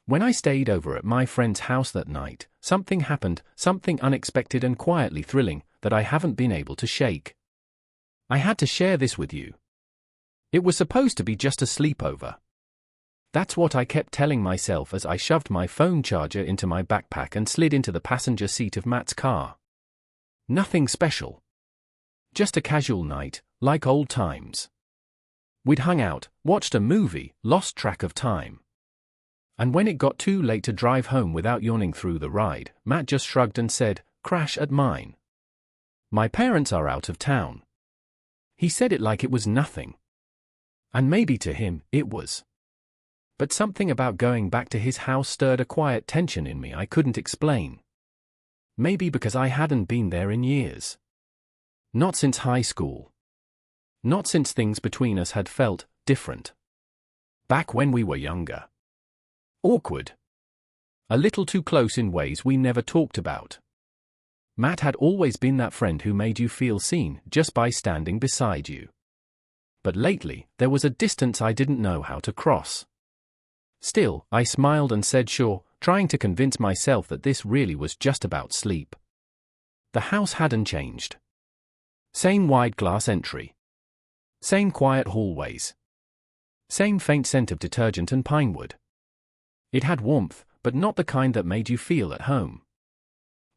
When I stayed over at my friend's house that night, something happened, something unexpected and quietly thrilling, that I haven't been able to shake. I had to share this with you. It was supposed to be just a sleepover. That's what I kept telling myself as I shoved my phone charger into my backpack and slid into the passenger seat of Matt's car. Nothing special. Just a casual night, like old times. We'd hung out, watched a movie, lost track of time. And when it got too late to drive home without yawning through the ride, Matt just shrugged and said, "Crash at mine. My parents are out of town." He said it like it was nothing. And maybe to him, it was. But something about going back to his house stirred a quiet tension in me I couldn't explain. Maybe because I hadn't been there in years. Not since high school. Not since things between us had felt different. Back when we were younger. Awkward. A little too close in ways we never talked about. Matt had always been that friend who made you feel seen just by standing beside you. But lately, there was a distance I didn't know how to cross. Still, I smiled and said sure, trying to convince myself that this really was just about sleep. The house hadn't changed. Same wide glass entry. Same quiet hallways. Same faint scent of detergent and pine wood. It had warmth, but not the kind that made you feel at home.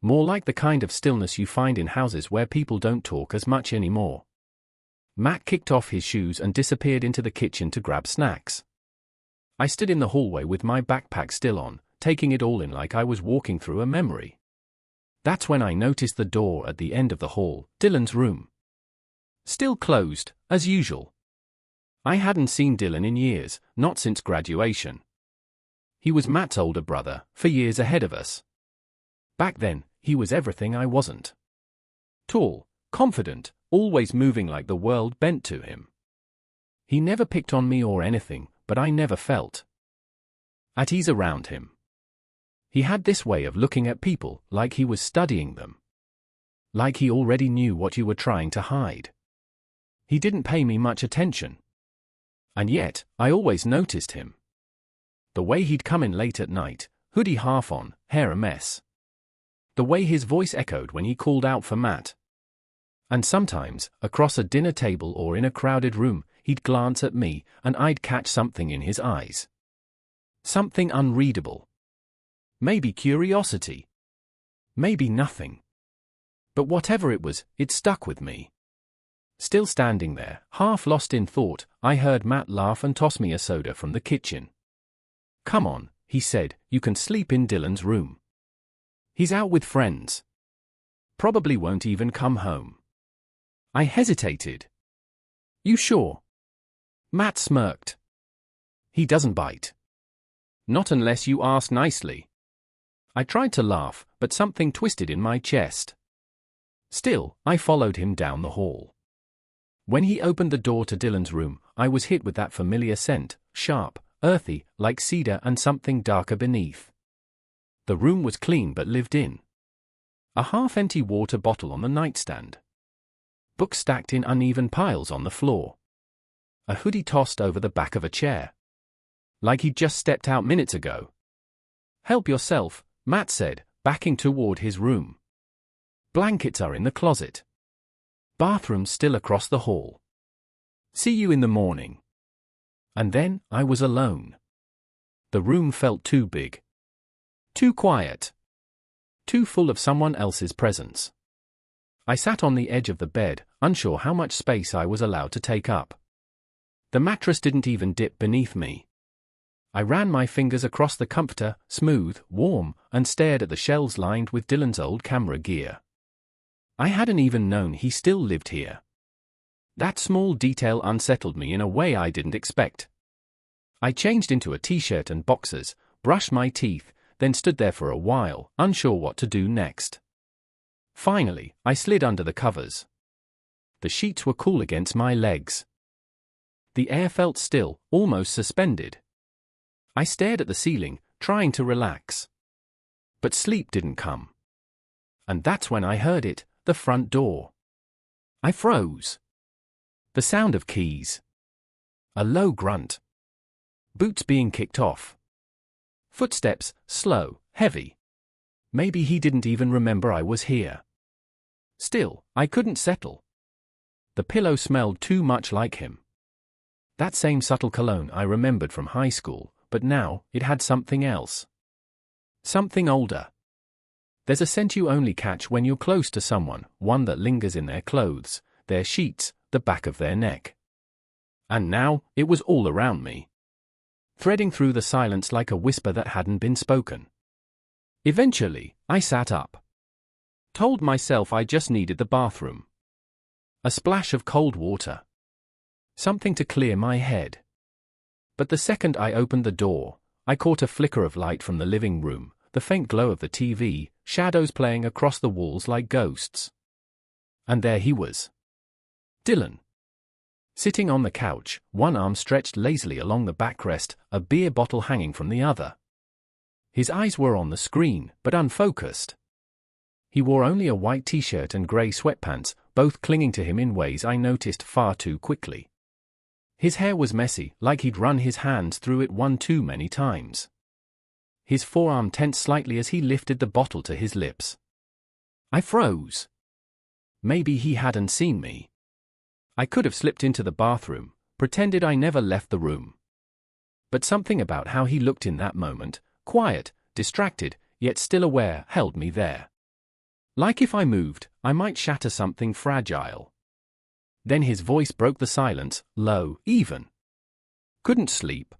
More like the kind of stillness you find in houses where people don't talk as much anymore. Matt kicked off his shoes and disappeared into the kitchen to grab snacks. I stood in the hallway with my backpack still on, taking it all in like I was walking through a memory. That's when I noticed the door at the end of the hall, Dylan's room. Still closed, as usual. I hadn't seen Dylan in years, not since graduation. He was Matt's older brother, for years ahead of us. Back then, he was everything I wasn't. Tall, confident, always moving like the world bent to him. He never picked on me or anything, but I never felt at ease around him. He had this way of looking at people, like he was studying them. Like he already knew what you were trying to hide. He didn't pay me much attention. And yet, I always noticed him. The way he'd come in late at night, hoodie half on, hair a mess. The way his voice echoed when he called out for Matt. And sometimes, across a dinner table or in a crowded room, he'd glance at me, and I'd catch something in his eyes. Something unreadable. Maybe curiosity. Maybe nothing. But whatever it was, it stuck with me. Still standing there, half lost in thought, I heard Matt laugh and toss me a soda from the kitchen. "Come on," he said, "you can sleep in Dylan's room. He's out with friends. Probably won't even come home." I hesitated. "You sure?" Matt smirked. "He doesn't bite. Not unless you ask nicely." I tried to laugh, but something twisted in my chest. Still, I followed him down the hall. When he opened the door to Dylan's room, I was hit with that familiar scent, sharp, earthy, like cedar and something darker beneath. The room was clean but lived in. A half-empty water bottle on the nightstand. Books stacked in uneven piles on the floor. A hoodie tossed over the back of a chair. Like he'd just stepped out minutes ago. "Help yourself," Matt said, backing toward his room. "Blankets are in the closet. Bathroom's still across the hall. See you in the morning." And then, I was alone. The room felt too big. Too quiet. Too full of someone else's presence. I sat on the edge of the bed, unsure how much space I was allowed to take up. The mattress didn't even dip beneath me. I ran my fingers across the comforter, smooth, warm, and stared at the shelves lined with Dylan's old camera gear. I hadn't even known he still lived here. That small detail unsettled me in a way I didn't expect. I changed into a t-shirt and boxers, brushed my teeth, then stood there for a while, unsure what to do next. Finally, I slid under the covers. The sheets were cool against my legs. The air felt still, almost suspended. I stared at the ceiling, trying to relax. But sleep didn't come. And that's when I heard it, the front door. I froze. The sound of keys. A low grunt. Boots being kicked off. Footsteps, slow, heavy. Maybe he didn't even remember I was here. Still, I couldn't settle. The pillow smelled too much like him. That same subtle cologne I remembered from high school, but now, it had something else. Something older. There's a scent you only catch when you're close to someone, one that lingers in their clothes, their sheets, the back of their neck. And now, it was all around me. Threading through the silence like a whisper that hadn't been spoken. Eventually, I sat up. Told myself I just needed the bathroom. A splash of cold water. Something to clear my head. But the second I opened the door, I caught a flicker of light from the living room, the faint glow of the TV, shadows playing across the walls like ghosts. And there he was. Dylan. Sitting on the couch, one arm stretched lazily along the backrest, a beer bottle hanging from the other. His eyes were on the screen, but unfocused. He wore only a white t-shirt and grey sweatpants, both clinging to him in ways I noticed far too quickly. His hair was messy, like he'd run his hands through it one too many times. His forearm tensed slightly as he lifted the bottle to his lips. I froze. Maybe he hadn't seen me. I could have slipped into the bathroom, pretended I never left the room. But something about how he looked in that moment, quiet, distracted, yet still aware, held me there. Like if I moved, I might shatter something fragile. Then his voice broke the silence, low, even. Couldn't sleep.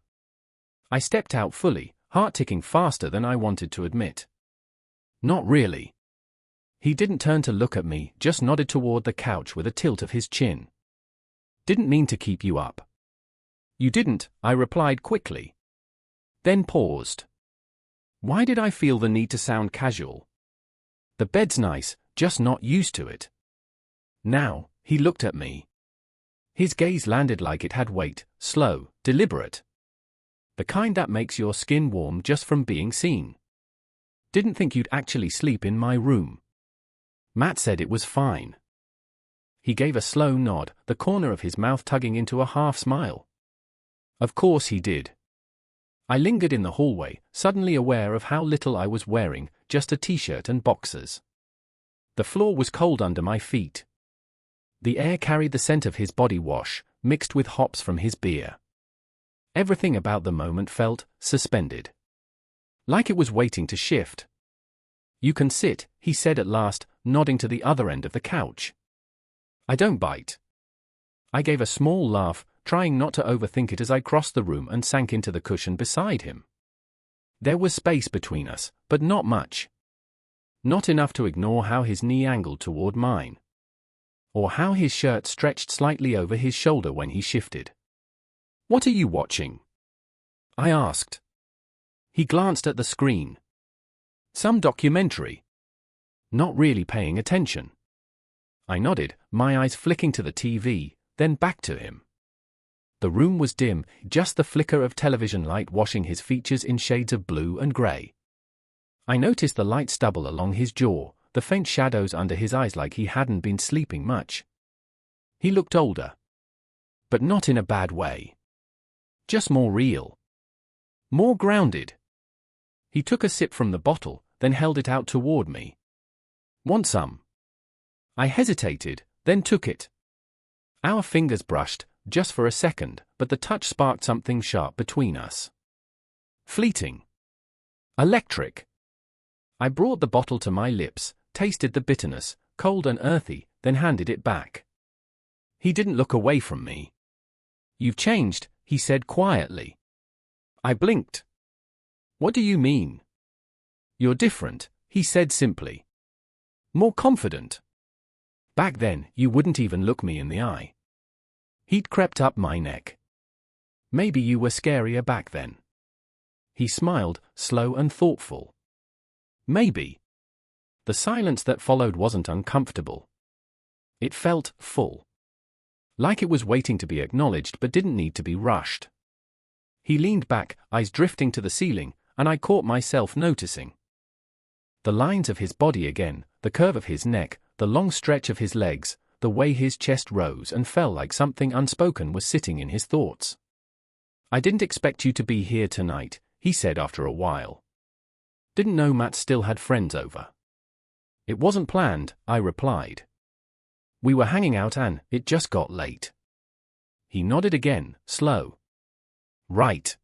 I stepped out fully, heart ticking faster than I wanted to admit. Not really. He didn't turn to look at me, just nodded toward the couch with a tilt of his chin. Didn't mean to keep you up. You didn't, I replied quickly. Then paused. Why did I feel the need to sound casual? The bed's nice, just not used to it. Now, he looked at me. His gaze landed like it had weight, slow, deliberate. The kind that makes your skin warm just from being seen. Didn't think you'd actually sleep in my room. Matt said it was fine. He gave a slow nod, the corner of his mouth tugging into a half smile. Of course he did. I lingered in the hallway, suddenly aware of how little I was wearing, just a t-shirt and boxers. The floor was cold under my feet. The air carried the scent of his body wash, mixed with hops from his beer. Everything about the moment felt suspended. Like it was waiting to shift. You can sit, he said at last, nodding to the other end of the couch. I don't bite. I gave a small laugh, trying not to overthink it as I crossed the room and sank into the cushion beside him. There was space between us, but not much. Not enough to ignore how his knee angled toward mine. Or how his shirt stretched slightly over his shoulder when he shifted. What are you watching? I asked. He glanced at the screen. Some documentary. Not really paying attention. I nodded, my eyes flicking to the TV, then back to him. The room was dim, just the flicker of television light washing his features in shades of blue and grey. I noticed the light stubble along his jaw, the faint shadows under his eyes like he hadn't been sleeping much. He looked older. But not in a bad way. Just more real. More grounded. He took a sip from the bottle, then held it out toward me. Want some? I hesitated, then took it. Our fingers brushed, just for a second, but the touch sparked something sharp between us. Fleeting. Electric. I brought the bottle to my lips, tasted the bitterness, cold and earthy, then handed it back. He didn't look away from me. You've changed, he said quietly. I blinked. What do you mean? You're different, he said simply. More confident. Back then, you wouldn't even look me in the eye. He'd crept up my neck. Maybe you were scarier back then. He smiled, slow and thoughtful. Maybe. The silence that followed wasn't uncomfortable. It felt full. Like it was waiting to be acknowledged but didn't need to be rushed. He leaned back, eyes drifting to the ceiling, and I caught myself noticing. The lines of his body again, the curve of his neck, the long stretch of his legs, the way his chest rose and fell like something unspoken was sitting in his thoughts. I didn't expect you to be here tonight, he said after a while. Didn't know Matt still had friends over. It wasn't planned, I replied. We were hanging out and it just got late. He nodded again, slow. Right.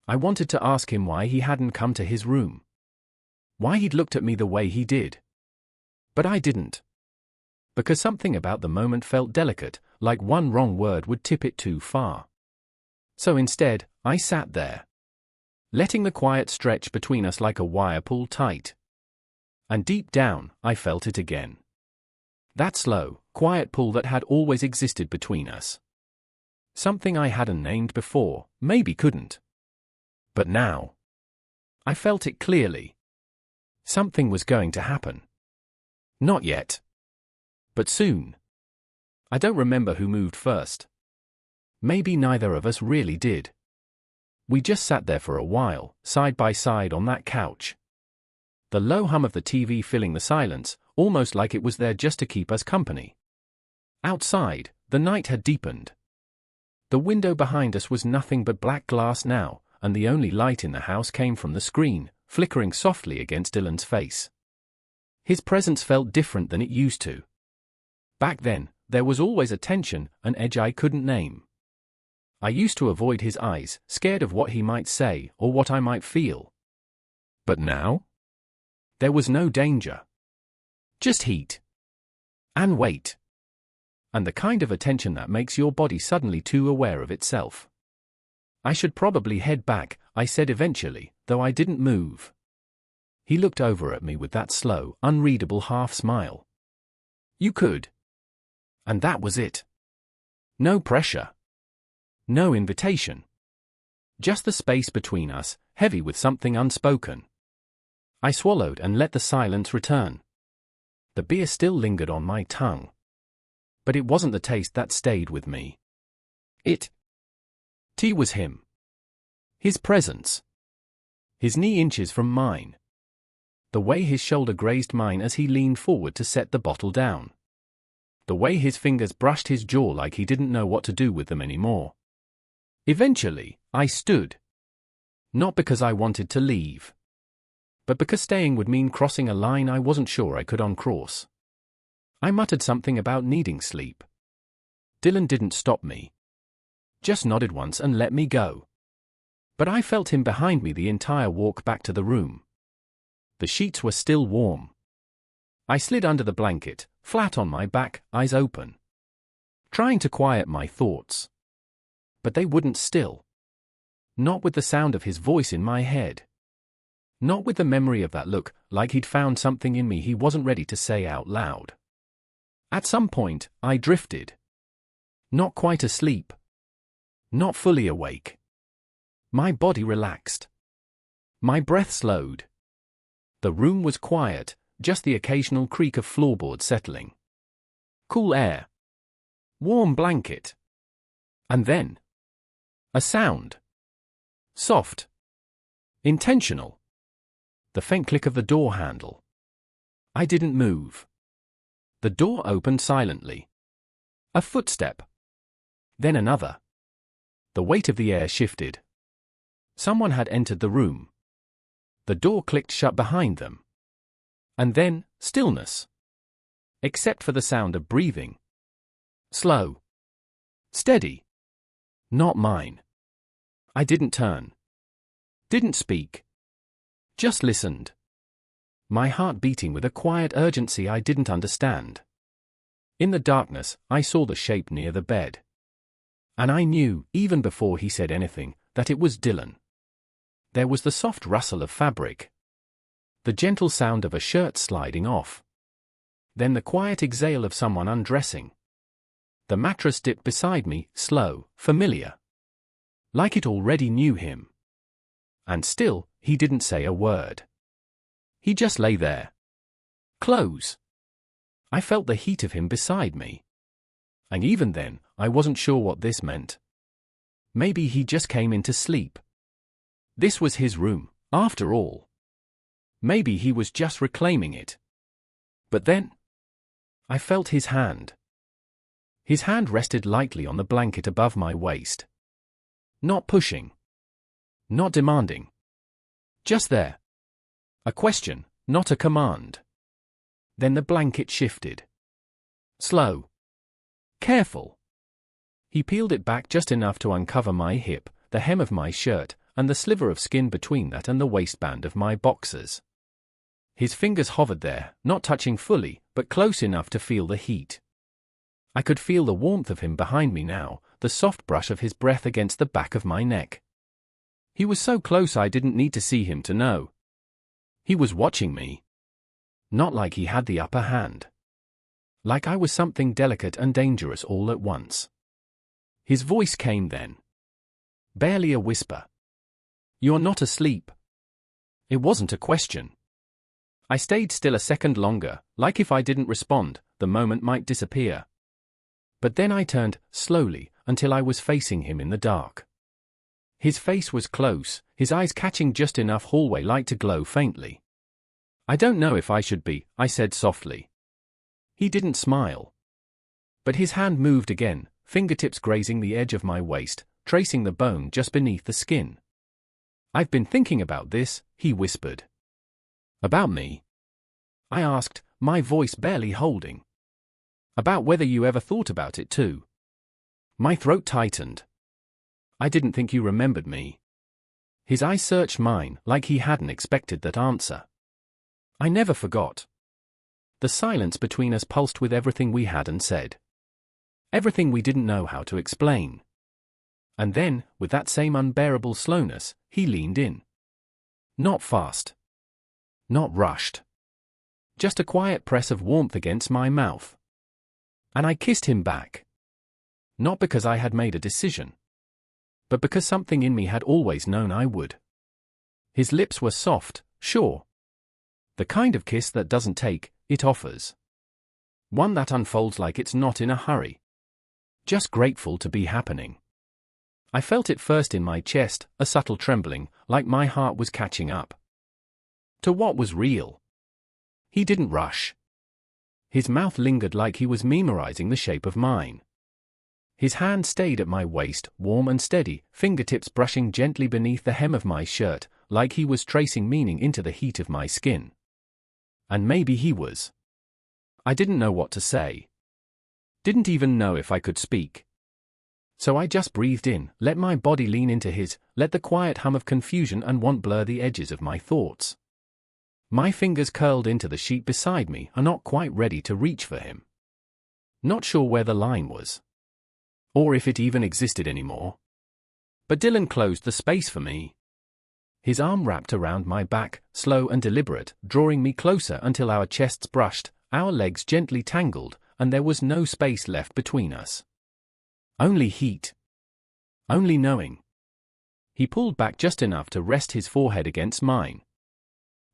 I wanted to ask him why he hadn't come to his room. Why he'd looked at me the way he did. But I didn't. Because something about the moment felt delicate, like one wrong word would tip it too far. So instead, I sat there, letting the quiet stretch between us like a wire pull tight. And deep down, I felt it again. That slow, quiet pull that had always existed between us. Something I hadn't named before, maybe couldn't. But now, I felt it clearly. Something was going to happen. Not yet. But soon. I don't remember who moved first. Maybe neither of us really did. We just sat there for a while, side by side on that couch. The low hum of the TV filling the silence, almost like it was there just to keep us company. Outside, the night had deepened. The window behind us was nothing but black glass now, and the only light in the house came from the screen, flickering softly against Dylan's face. His presence felt different than it used to. Back then, there was always a tension, an edge I couldn't name. I used to avoid his eyes, scared of what he might say or what I might feel. But now? There was no danger. Just heat. And weight. And the kind of attention that makes your body suddenly too aware of itself. I should probably head back, I said eventually, though I didn't move. He looked over at me with that slow, unreadable half-smile. You could. And that was it. No pressure. No invitation. Just the space between us, heavy with something unspoken. I swallowed and let the silence return. The beer still lingered on my tongue. But it wasn't the taste that stayed with me. It was him. His presence. His knee inches from mine. The way his shoulder grazed mine as he leaned forward to set the bottle down. The way his fingers brushed his jaw like he didn't know what to do with them anymore. Eventually, I stood. Not because I wanted to leave. But because staying would mean crossing a line I wasn't sure I could uncross. I muttered something about needing sleep. Dylan didn't stop me. Just nodded once and let me go. But I felt him behind me the entire walk back to the room. The sheets were still warm. I slid under the blanket, flat on my back, eyes open. Trying to quiet my thoughts. But they wouldn't still. Not with the sound of his voice in my head. Not with the memory of that look, like he'd found something in me he wasn't ready to say out loud. At some point, I drifted. Not quite asleep. Not fully awake. My body relaxed. My breath slowed. The room was quiet, just the occasional creak of floorboard settling. Cool air. Warm blanket. And then, a sound. Soft. Intentional. The faint click of the door handle. I didn't move. The door opened silently. A footstep. Then another. The weight of the air shifted. Someone had entered the room. The door clicked shut behind them. And then, stillness. Except for the sound of breathing. Slow. Steady. Not mine. I didn't turn. Didn't speak. Just listened. My heart beating with a quiet urgency I didn't understand. In the darkness, I saw the shape near the bed. And I knew, even before he said anything, that it was Dylan. There was the soft rustle of fabric. The gentle sound of a shirt sliding off. Then the quiet exhale of someone undressing. The mattress dipped beside me, slow, familiar. Like it already knew him. And still, he didn't say a word. He just lay there. Close. I felt the heat of him beside me. And even then, I wasn't sure what this meant. Maybe he just came in to sleep. This was his room, after all. Maybe he was just reclaiming it. But then, I felt his hand. His hand rested lightly on the blanket above my waist. Not pushing. Not demanding. Just there. A question, not a command. Then the blanket shifted. Slow. Careful. He peeled it back just enough to uncover my hip, the hem of my shirt, and the sliver of skin between that and the waistband of my boxers. His fingers hovered there, not touching fully, but close enough to feel the heat. I could feel the warmth of him behind me now, the soft brush of his breath against the back of my neck. He was so close I didn't need to see him to know. He was watching me. Not like he had the upper hand. Like I was something delicate and dangerous all at once. His voice came then. Barely a whisper. "You're not asleep." It wasn't a question. I stayed still a second longer, like if I didn't respond, the moment might disappear. But then I turned, slowly, until I was facing him in the dark. His face was close, his eyes catching just enough hallway light to glow faintly. "I don't know if I should be," I said softly. He didn't smile. But his hand moved again, fingertips grazing the edge of my waist, tracing the bone just beneath the skin. "I've been thinking about this," he whispered. "About me?" I asked, my voice barely holding. "About whether you ever thought about it too." My throat tightened. "I didn't think you remembered me." His eyes searched mine, like he hadn't expected that answer. "I never forgot." The silence between us pulsed with everything we hadn't said. Everything we didn't know how to explain. And then, with that same unbearable slowness, he leaned in. Not fast. Not rushed. Just a quiet press of warmth against my mouth. And I kissed him back. Not because I had made a decision. But because something in me had always known I would. His lips were soft, sure. The kind of kiss that doesn't take, it offers. One that unfolds like it's not in a hurry. Just grateful to be happening. I felt it first in my chest, a subtle trembling, like my heart was catching up to what was real. He didn't rush. His mouth lingered like he was memorizing the shape of mine. His hand stayed at my waist, warm and steady, fingertips brushing gently beneath the hem of my shirt, like he was tracing meaning into the heat of my skin. And maybe he was. I didn't know what to say. Didn't even know if I could speak. So I just breathed in, let my body lean into his, let the quiet hum of confusion and want blur the edges of my thoughts. My fingers curled into the sheet beside me, are not quite ready to reach for him. Not sure where the line was. Or if it even existed anymore. But Dylan closed the space for me. His arm wrapped around my back, slow and deliberate, drawing me closer until our chests brushed, our legs gently tangled, and there was no space left between us. Only heat. Only knowing. He pulled back just enough to rest his forehead against mine.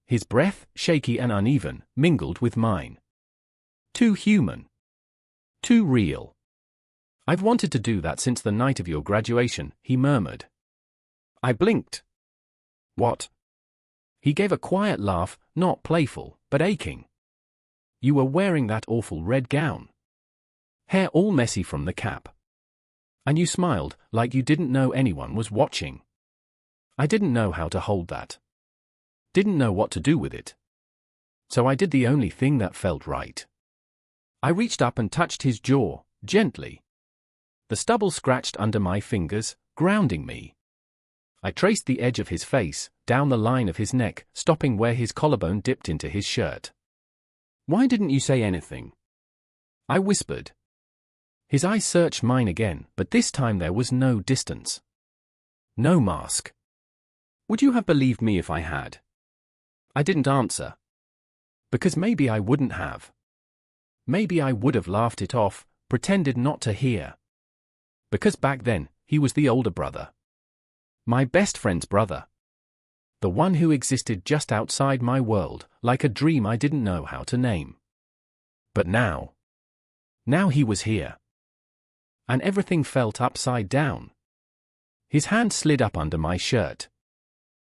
His breath, shaky and uneven, mingled with mine. Too human. Too real. "I've wanted to do that since the night of your graduation," he murmured. I blinked. "What?" He gave a quiet laugh, not playful, but aching. "You were wearing that awful red gown. Hair all messy from the cap. And you smiled, like you didn't know anyone was watching." I didn't know how to hold that. Didn't know what to do with it. So I did the only thing that felt right. I reached up and touched his jaw, gently. The stubble scratched under my fingers, grounding me. I traced the edge of his face, down the line of his neck, stopping where his collarbone dipped into his shirt. "Why didn't you say anything?" I whispered. His eyes searched mine again, but this time there was no distance. No mask. "Would you have believed me if I had?" I didn't answer. Because maybe I wouldn't have. Maybe I would have laughed it off, pretended not to hear. Because back then, he was the older brother. My best friend's brother. The one who existed just outside my world, like a dream I didn't know how to name. But now he was here. And everything felt upside down. His hand slid up under my shirt.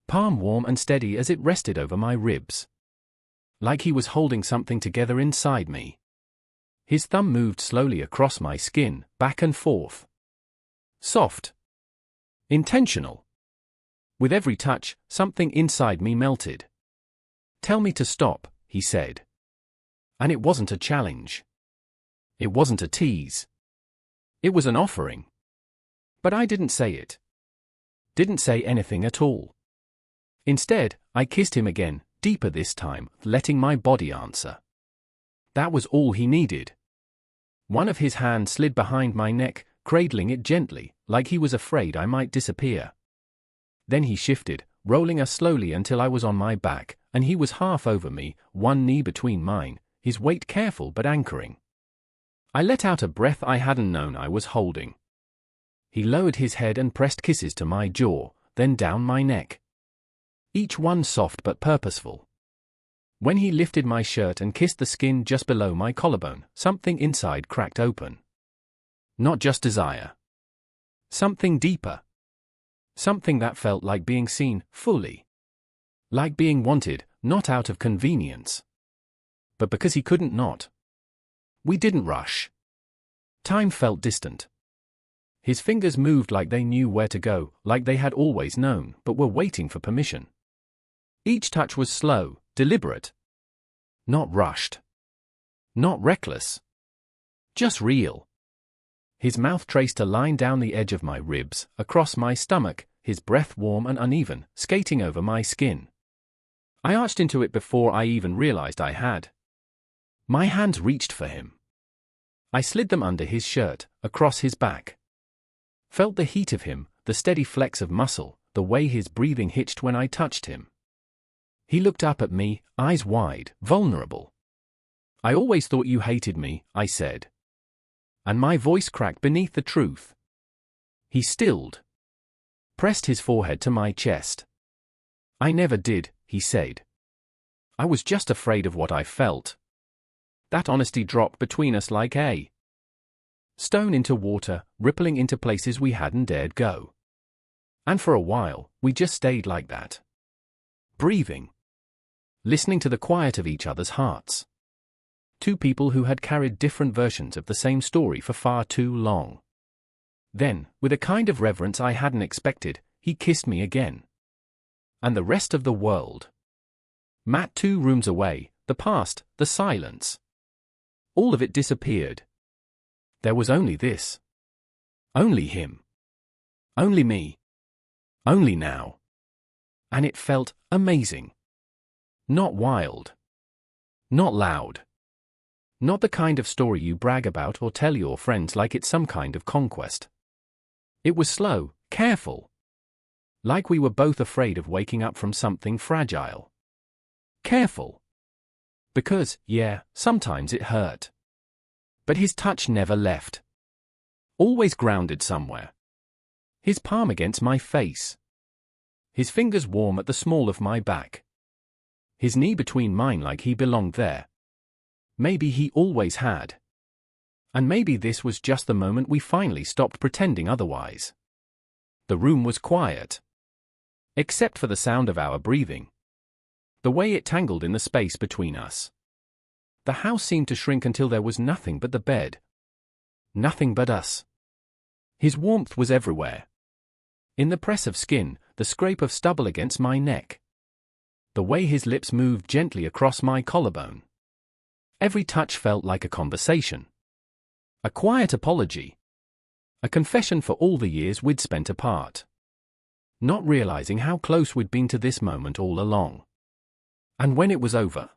Palm warm and steady as it rested over my ribs. Like he was holding something together inside me. His thumb moved slowly across my skin, back and forth. Soft. Intentional. With every touch, something inside me melted. "Tell me to stop," he said. And it wasn't a challenge. It wasn't a tease. It was an offering. But I didn't say it. Didn't say anything at all. Instead, I kissed him again, deeper this time, letting my body answer. That was all he needed. One of his hands slid behind my neck, cradling it gently, like he was afraid I might disappear. Then he shifted, rolling us slowly until I was on my back, and he was half over me, one knee between mine, his weight careful but anchoring. I let out a breath I hadn't known I was holding. He lowered his head and pressed kisses to my jaw, then down my neck. Each one soft but purposeful. When he lifted my shirt and kissed the skin just below my collarbone, something inside cracked open. Not just desire. Something deeper. Something that felt like being seen, fully. Like being wanted, not out of convenience. But because he couldn't not. We didn't rush. Time felt distant. His fingers moved like they knew where to go, like they had always known, but were waiting for permission. Each touch was slow, deliberate. Not rushed. Not reckless. Just real. His mouth traced a line down the edge of my ribs, across my stomach, his breath warm and uneven, skating over my skin. I arched into it before I even realized I had. My hands reached for him. I slid them under his shirt, across his back. Felt the heat of him, the steady flex of muscle, the way his breathing hitched when I touched him. He looked up at me, eyes wide, vulnerable. "I always thought you hated me," I said. And my voice cracked beneath the truth. He stilled. Pressed his forehead to my chest. "I never did," he said. "I was just afraid of what I felt." That honesty dropped between us like a stone into water, rippling into places we hadn't dared go. And for a while, we just stayed like that. Breathing. Listening to the quiet of each other's hearts. Two people who had carried different versions of the same story for far too long. Then, with a kind of reverence I hadn't expected, he kissed me again. And the rest of the world. Matt 2 rooms away, the past, the silence. All of it disappeared. There was only this. Only him. Only me. Only now. And it felt amazing. Not wild. Not loud. Not the kind of story you brag about or tell your friends like it's some kind of conquest. It was slow, careful. Like we were both afraid of waking up from something fragile. Careful. Because, yeah, sometimes it hurt. But his touch never left. Always grounded somewhere. His palm against my face. His fingers warm at the small of my back. His knee between mine like he belonged there. Maybe he always had. And maybe this was just the moment we finally stopped pretending otherwise. The room was quiet. Except for the sound of our breathing. The way it tangled in the space between us. The house seemed to shrink until there was nothing but the bed. Nothing but us. His warmth was everywhere. In the press of skin, the scrape of stubble against my neck. The way his lips moved gently across my collarbone. Every touch felt like a conversation. A quiet apology. A confession for all the years we'd spent apart. Not realizing how close we'd been to this moment all along. And when it was over,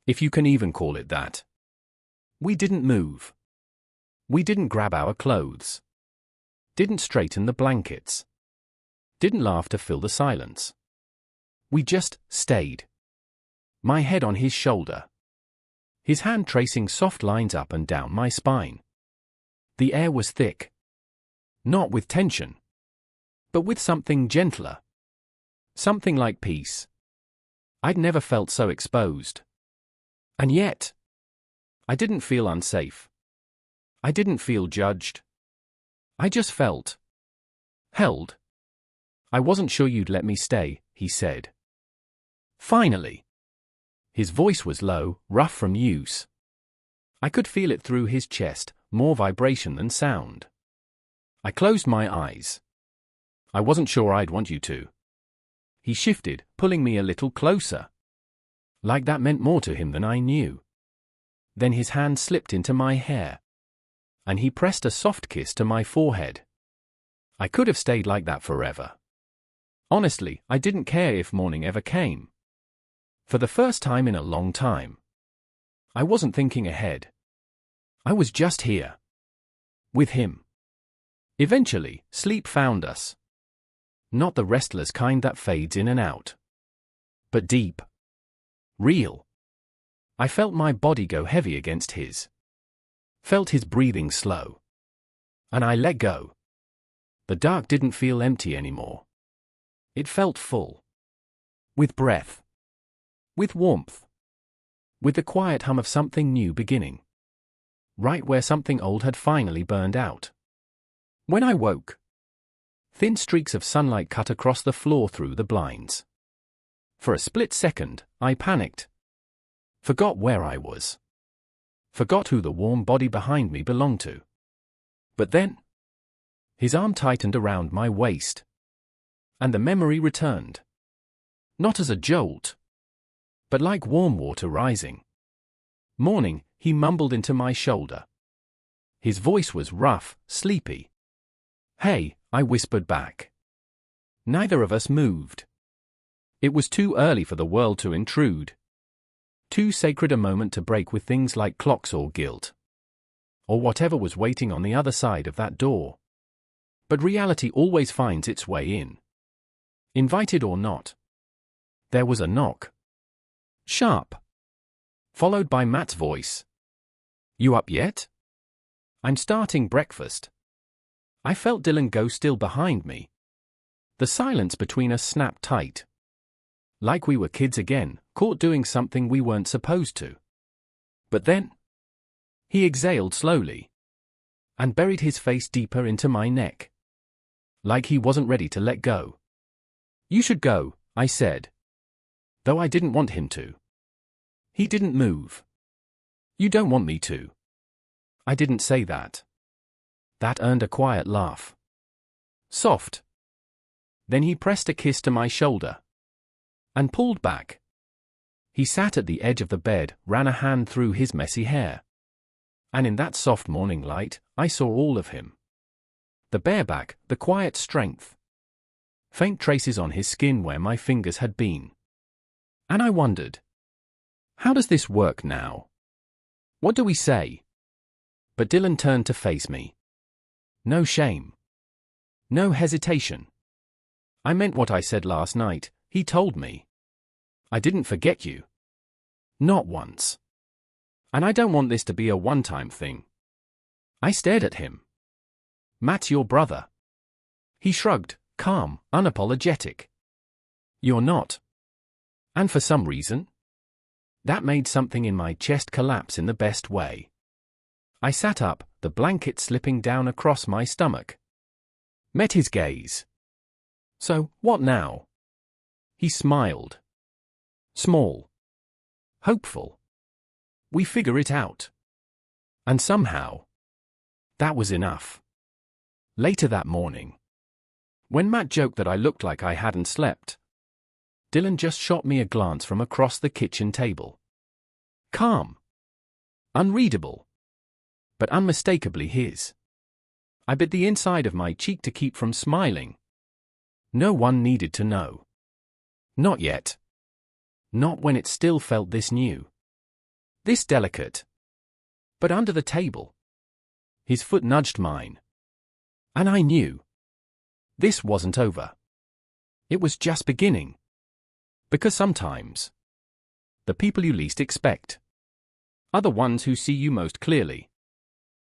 if you can even call it that, we didn't move. We didn't grab our clothes. Didn't straighten the blankets. Didn't laugh to fill the silence. We just stayed. My head on his shoulder. His hand tracing soft lines up and down my spine. The air was thick. Not with tension. But with something gentler. Something like peace. I'd never felt so exposed. And yet, I didn't feel unsafe. I didn't feel judged. I just felt held. "I wasn't sure you'd let me stay," he said. Finally. His voice was low, rough from use. I could feel it through his chest, more vibration than sound. I closed my eyes. "I wasn't sure I'd want you to." he shifted, pulling me a little closer. Like that meant more to him than I knew. Then his hand slipped into my hair. And he pressed a soft kiss to my forehead. I could have stayed like that forever. Honestly, I didn't care if morning ever came. For the first time in a long time. I wasn't thinking ahead. I was just here. With him. Eventually, sleep found us. Not the restless kind that fades in and out. But deep. Real. I felt my body go heavy against his. Felt his breathing slow. And I let go. The dark didn't feel empty anymore. It felt full. With breath. With warmth. With the quiet hum of something new beginning. Right where something old had finally burned out. When I woke, thin streaks of sunlight cut across the floor through the blinds. For a split second, I panicked. Forgot where I was. Forgot who the warm body behind me belonged to. But then, his arm tightened around my waist. And the memory returned. Not as a jolt, but like warm water rising. Morning, he mumbled into my shoulder. His voice was rough, sleepy. Hey, I whispered back. Neither of us moved. It was too early for the world to intrude. Too sacred a moment to break with things like clocks or guilt. Or whatever was waiting on the other side of that door. But reality always finds its way in. Invited or not. There was a knock. Sharp. Followed by Matt's voice. You up yet? I'm starting breakfast. I felt Dylan go still behind me. The silence between us snapped tight. Like we were kids again, caught doing something we weren't supposed to. But then, he exhaled slowly. And buried his face deeper into my neck. Like he wasn't ready to let go. You should go, I said. Though I didn't want him to. He didn't move. You don't want me to. I didn't say that. That earned a quiet laugh. Soft. Then he pressed a kiss to my shoulder. And pulled back. He sat at the edge of the bed, ran a hand through his messy hair. And in that soft morning light, I saw all of him. The bareback, the quiet strength. Faint traces on his skin where my fingers had been. And I wondered. How does this work now? What do we say? But Dylan turned to face me. No shame. No hesitation. I meant what I said last night, he told me. I didn't forget you. Not once. And I don't want this to be a one-time thing. I stared at him. Matt's your brother. He shrugged, calm, unapologetic. You're not. And for some reason, that made something in my chest collapse in the best way. I sat up, the blanket slipping down across my stomach. Met his gaze. So, what now? He smiled. Small. Hopeful. We figure it out. And somehow, that was enough. Later that morning, when Matt joked that I looked like I hadn't slept, Dylan just shot me a glance from across the kitchen table. Calm. Unreadable. But unmistakably his. I bit the inside of my cheek to keep from smiling. No one needed to know. Not yet. Not when it still felt this new. This delicate. But under the table. His foot nudged mine. And I knew. This wasn't over. It was just beginning. Because sometimes, the people you least expect are the ones who see you most clearly.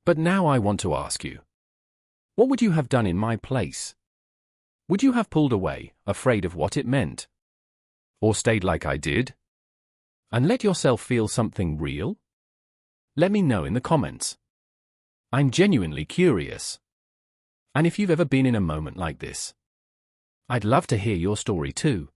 But now I want to ask you, what would you have done in my place? Would you have pulled away, afraid of what it meant? Or stayed like I did? And let yourself feel something real? Let me know in the comments. I'm genuinely curious. And if you've ever been in a moment like this, I'd love to hear your story too.